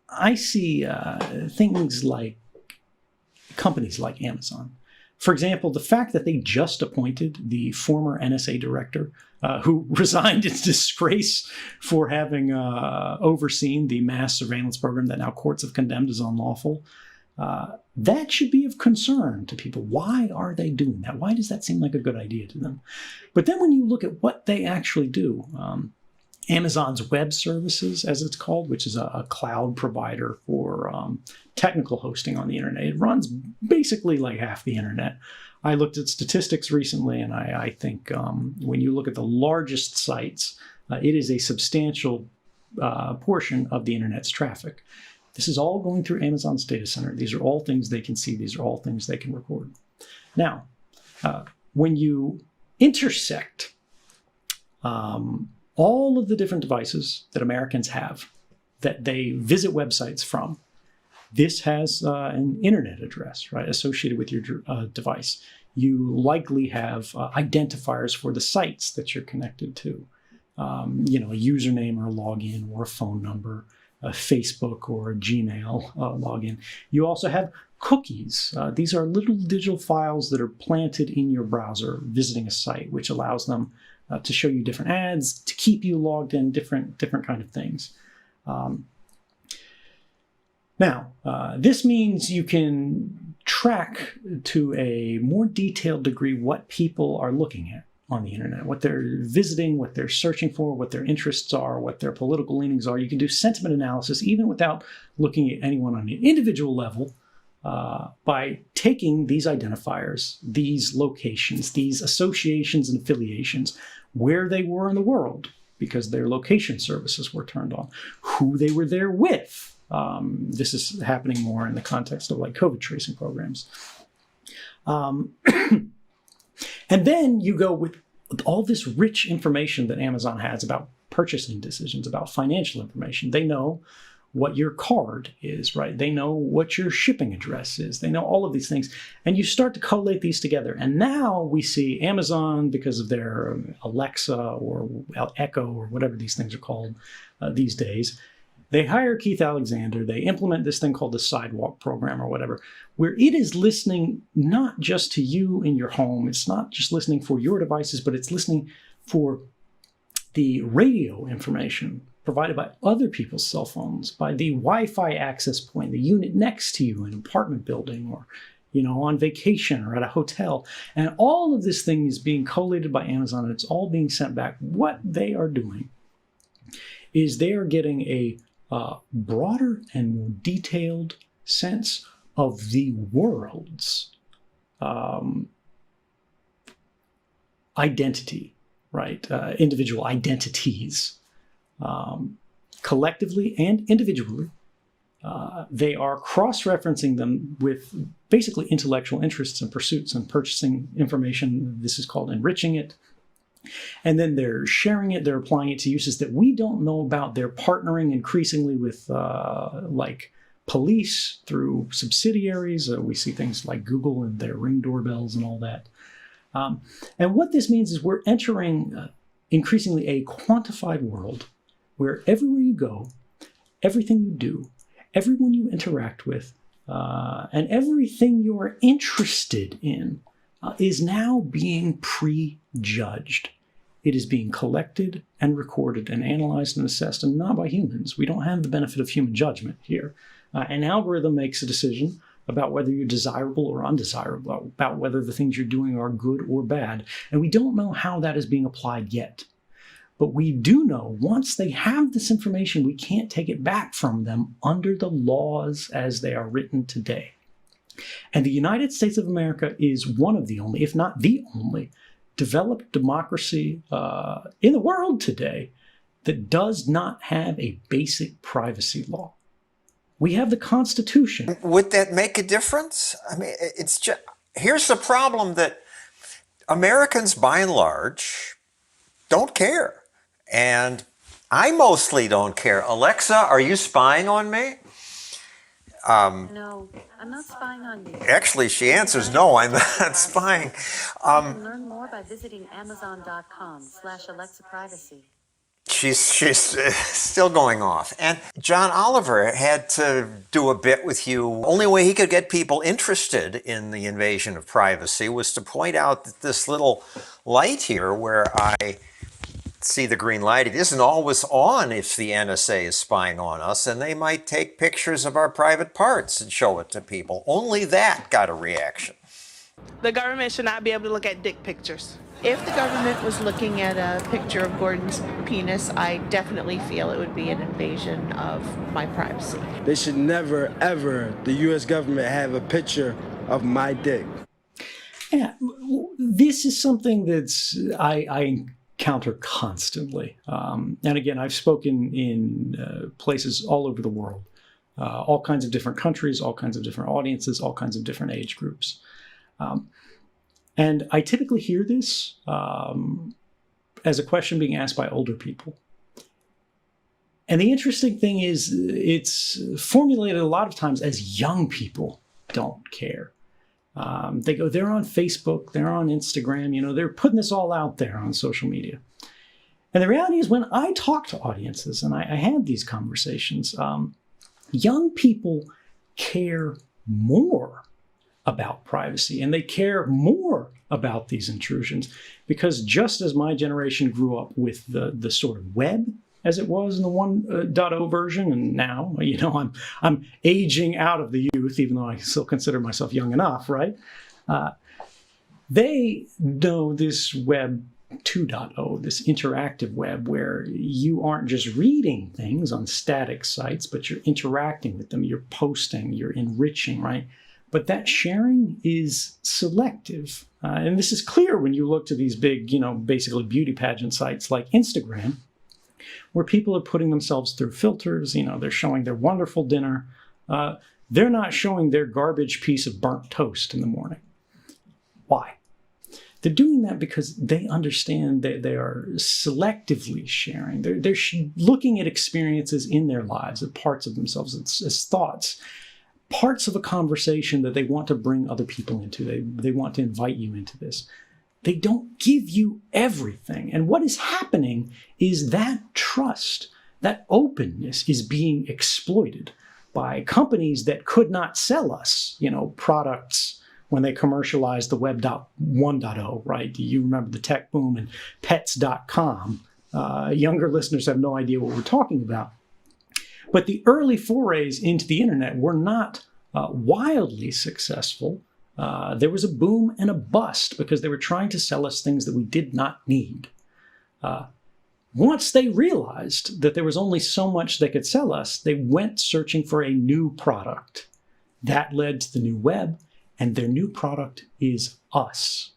I see things like companies like Amazon. For example, the fact that they just appointed the former NSA director who resigned in disgrace for having overseen the mass surveillance program that now courts have condemned as unlawful, that should be of concern to people. Why are they doing that? Why does that seem like a good idea to them? But then when you look at what they actually do, Amazon's Web Services, as it's called, which is a cloud provider for technical hosting on the internet. It runs basically like half the internet. I looked at statistics recently, and I think when you look at the largest sites, it is a substantial portion of the internet's traffic. This is all going through Amazon's data center. These are all things they can see. These are all things they can record. Now, when you intersect all of the different devices that Americans have that they visit websites from, this has an internet address, right, associated with your device. You likely have identifiers for the sites that you're connected to, a username or a login or a phone number, a Facebook or a Gmail login. You also have cookies. These are little digital files that are planted in your browser visiting a site, which allows them to show you different ads, to keep you logged in, different kind of things. Now, this means you can track to a more detailed degree what people are looking at on the internet, what they're visiting, what they're searching for, what their interests are, what their political leanings are. You can do sentiment analysis even without looking at anyone on an individual level by taking these identifiers, these locations, these associations and affiliations, where they were in the world, because their location services were turned on, who they were there with. This is happening more in the context of like COVID tracing programs. And then you go with all this rich information that Amazon has about purchasing decisions, about financial information. They know what your card is, right? They know what your shipping address is. They know all of these things. And you start to collate these together. And now we see Amazon, because of their Alexa or Echo or whatever these things are called these days, they hire Keith Alexander. They implement this thing called the Sidewalk program or whatever, where it is listening not just to you in your home. It's not just listening for your devices, but it's listening for the radio information provided by other people's cell phones, by the Wi-Fi access point, the unit next to you in an apartment building or on vacation or at a hotel. And all of this thing is being collated by Amazon, and it's all being sent back. What they are doing is they are getting a broader and more detailed sense of the world's identity, right? Individual identities, collectively and individually. They are cross-referencing them with basically intellectual interests and pursuits and purchasing information. This is called enriching it. And then they're sharing it, they're applying it to uses that we don't know about. They're partnering increasingly with like police through subsidiaries. We see things like Google and their Ring doorbells and all that. And what this means is we're entering increasingly a quantified world where everywhere you go, everything you do, everyone you interact with, and everything you're interested in is now being prejudged. It is being collected and recorded and analyzed and assessed, and not by humans. We don't have the benefit of human judgment here. An algorithm makes a decision about whether you're desirable or undesirable, about whether the things you're doing are good or bad. And we don't know how that is being applied yet. But we do know once they have this information, we can't take it back from them under the laws as they are written today. And the United States of America is one of the only, if not the only, developed democracy in the world today that does not have a basic privacy law. We have the Constitution. Would that make a difference? I mean, it's just, here's the problem that Americans, by and large, don't care. And I mostly don't care. Alexa, are you spying on me? No, I'm not spying on you. Actually, she answers, no, I'm not spying. You can learn more by visiting Amazon.com/Alexa Privacy. She's still going off. And John Oliver had to do a bit with you. Only way he could get people interested in the invasion of privacy was to point out that this little light here where I see the green light, it isn't always on if the NSA is spying on us, and they might take pictures of our private parts and show it to people. Only that got a reaction. The government should not be able to look at dick pictures. If the government was looking at a picture of Gordon's penis, I definitely feel it would be an invasion of my privacy. They should never, ever, the U.S. government have a picture of my dick. Yeah, this is something that's I encounter constantly. And again, I've spoken in places all over the world, all kinds of different countries, all kinds of different audiences, all kinds of different age groups. And I typically hear this as a question being asked by older people. And the interesting thing is it's formulated a lot of times as young people don't care. They go, they're on Facebook, they're on Instagram, they're putting this all out there on social media. And the reality is when I talk to audiences and I have these conversations, young people care more about privacy, and they care more about these intrusions because just as my generation grew up with the sort of web as it was in the 1.0 version, and now, I'm aging out of the youth, even though I still consider myself young enough, right? They know this web 2.0, this interactive web where you aren't just reading things on static sites, but you're interacting with them, you're posting, you're enriching, right? But that sharing is selective. And this is clear when you look to these big, basically beauty pageant sites like Instagram, where people are putting themselves through filters. They're showing their wonderful dinner. They're not showing their garbage piece of burnt toast in the morning. Why? They're doing that because they understand that they are selectively sharing. They're looking at experiences in their lives, at parts of themselves as thoughts, parts of a conversation that they want to bring other people into. They want to invite you into this. They don't give you everything. And what is happening is that trust, that openness is being exploited by companies that could not sell us, products when they commercialized the web 1.0, right? Do you remember the tech boom and pets.com? Younger listeners have no idea what we're talking about. But the early forays into the internet were not wildly successful. There was a boom and a bust because they were trying to sell us things that we did not need. Once they realized that there was only so much they could sell us, they went searching for a new product. That led to the new web, and their new product is us.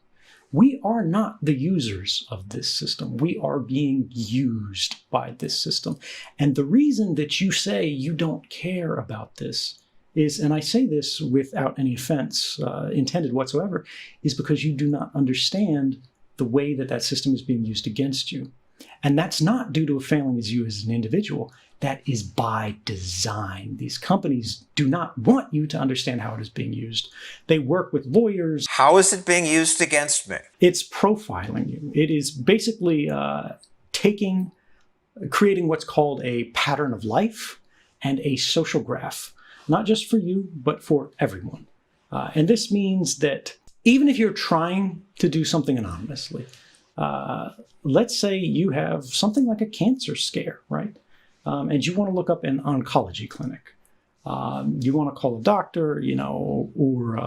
We are not the users of this system. We are being used by this system. And the reason that you say you don't care about this is, and I say this without any offense intended whatsoever, is because you do not understand the way that that system is being used against you. And that's not due to a failing as you as an individual. That is by design. These companies do not want you to understand how it is being used. They work with lawyers. How is it being used against me? It's profiling you. It is basically creating what's called a pattern of life and a social graph, not just for you, but for everyone. And this means that even if you're trying to do something anonymously, let's say you have something like a cancer scare, right? And you want to look up an oncology clinic. You want to call a doctor, or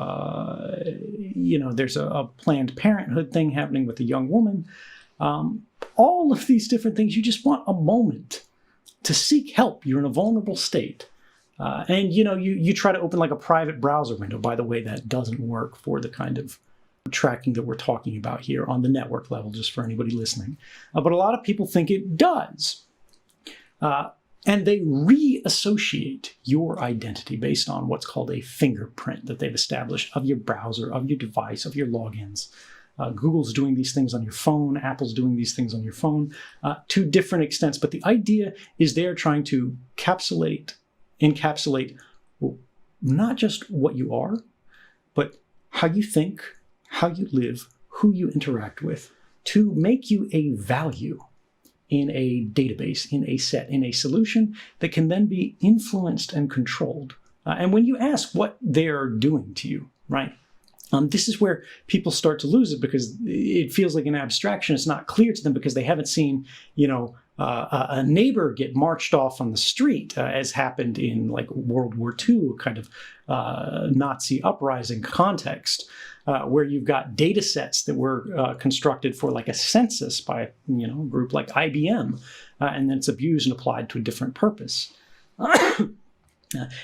there's a Planned Parenthood thing happening with a young woman. All of these different things, you just want a moment to seek help. You're in a vulnerable state. And you try to open like a private browser window. By the way, that doesn't work for the kind of tracking that we're talking about here on the network level, just for anybody listening. But a lot of people think it does. And they reassociate your identity based on what's called a fingerprint that they've established of your browser, of your device, of your logins. Google's doing these things on your phone. Apple's doing these things on your phone to different extents. But the idea is they're trying to encapsulate not just what you are, but how you think, how you live, who you interact with, to make you a value in a database, in a set, in a solution that can then be influenced and controlled. And when you ask what they're doing to you, right? This is where people start to lose it, because it feels like an abstraction. It's not clear to them because they haven't seen, a neighbor get marched off on the street, as happened in like World War II, kind of Nazi uprising context, where you've got data sets that were constructed for like a census by a group like IBM, and then it's abused and applied to a different purpose.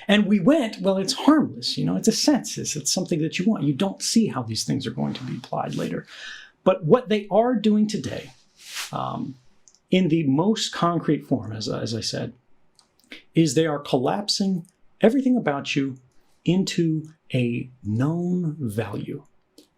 And we went, well, it's harmless, it's a census, it's something that you want. You don't see how these things are going to be applied later. But what they are doing today, in the most concrete form, as I said, is they are collapsing everything about you into a known value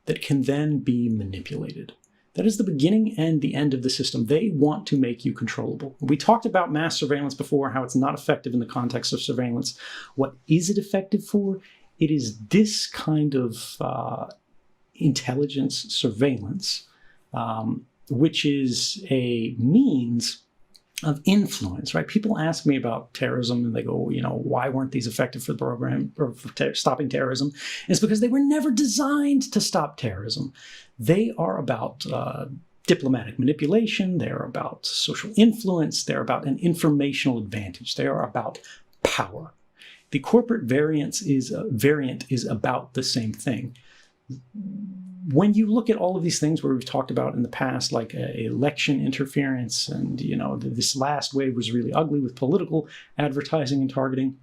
that can then be manipulated. That is the beginning and the end of the system. They want to make you controllable. We talked about mass surveillance before, how it's not effective in the context of surveillance. What is it effective for? It is this kind of intelligence surveillance, which is a means of influence, right? People ask me about terrorism and they go, why weren't these effective for the program or for stopping terrorism? And it's because they were never designed to stop terrorism. They are about diplomatic manipulation. They're about social influence. They're about an informational advantage. They are about power. The corporate variant is about the same thing. When you look at all of these things where we've talked about in the past, like election interference, and this last wave was really ugly with political advertising and targeting,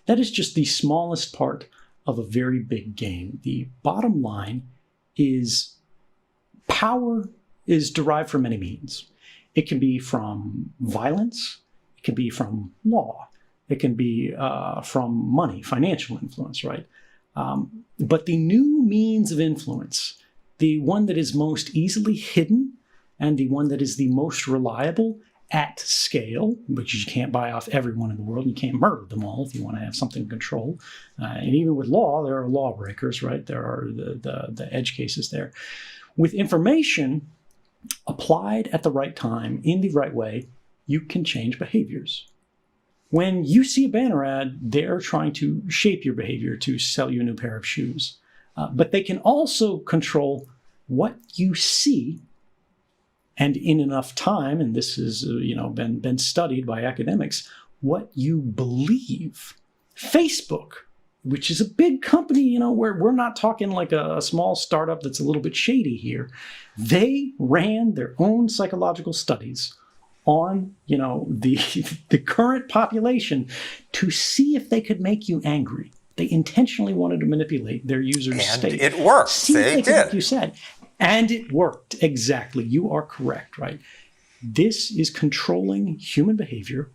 that is just the smallest part of a very big game. The bottom line is power is derived from many means. It can be from violence, it can be from law, it can be from money, financial influence, right? But the new means of influence, the one that is most easily hidden and the one that is the most reliable at scale, which you can't buy off everyone in the world, you can't murder them all if you want to have something to control. And even with law, there are lawbreakers, right? There are the edge cases there. With information applied at the right time, in the right way, you can change behaviors. When you see a banner ad, they're trying to shape your behavior to sell you a new pair of shoes. But they can also control what you see, and in enough time, and this has been studied by academics, what you believe. Facebook, which is a big company, where we're not talking like a small startup that's a little bit shady here. They ran their own psychological studies on the current population to see if they could make you angry. They intentionally wanted to manipulate their users' state. And it worked. See they if they could, like you said. And it worked. Exactly. You are correct, right? This is controlling human behavior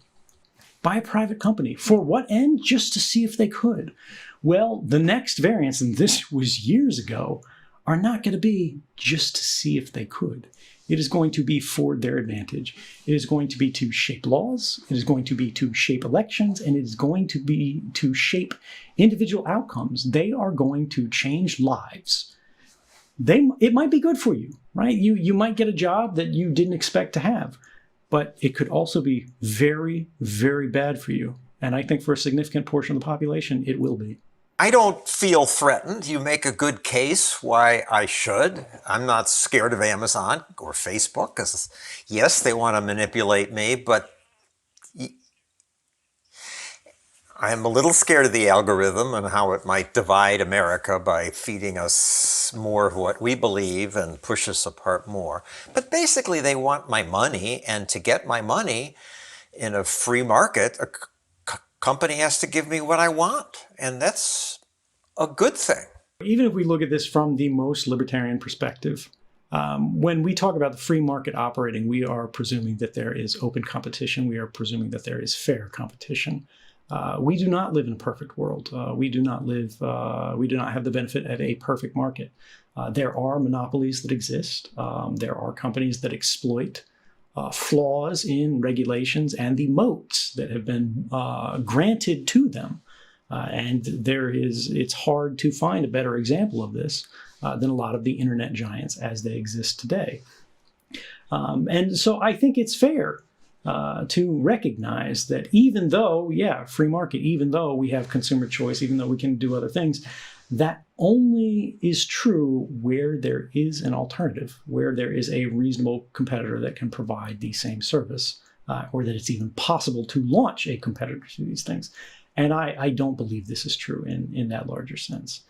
by a private company. For what end? Just to see if they could. Well, the next variants, and this was years ago, are not going to be just to see if they could. It is going to be for their advantage. It is going to be to shape laws. It is going to be to shape elections. And it is going to be to shape individual outcomes. They are going to change lives. It might be good for you, right? You might get a job that you didn't expect to have. But it could also be very, very bad for you. And I think for a significant portion of the population, it will be. I don't feel threatened. You make a good case why I should. I'm not scared of Amazon or Facebook because, yes, they want to manipulate me, but I'm a little scared of the algorithm and how it might divide America by feeding us more of what we believe and push us apart more. But basically, they want my money, and to get my money in a free market, a company has to give me what I want, and that's a good thing. Even if we look at this from the most libertarian perspective, when we talk about the free market operating, we are presuming that there is open competition. We are presuming that there is fair competition. We do not live in a perfect world. We do not have the benefit of a perfect market. There are monopolies that exist. There are companies that exploit flaws in regulations and the moats that have been granted to them. And it's hard to find a better example of this than a lot of the internet giants as they exist today. And so I think it's fair to recognize that even though, free market, even though we have consumer choice, even though we can do other things, that only is true where there is an alternative, where there is a reasonable competitor that can provide the same service, or that it's even possible to launch a competitor to these things. And I don't believe this is true in that larger sense.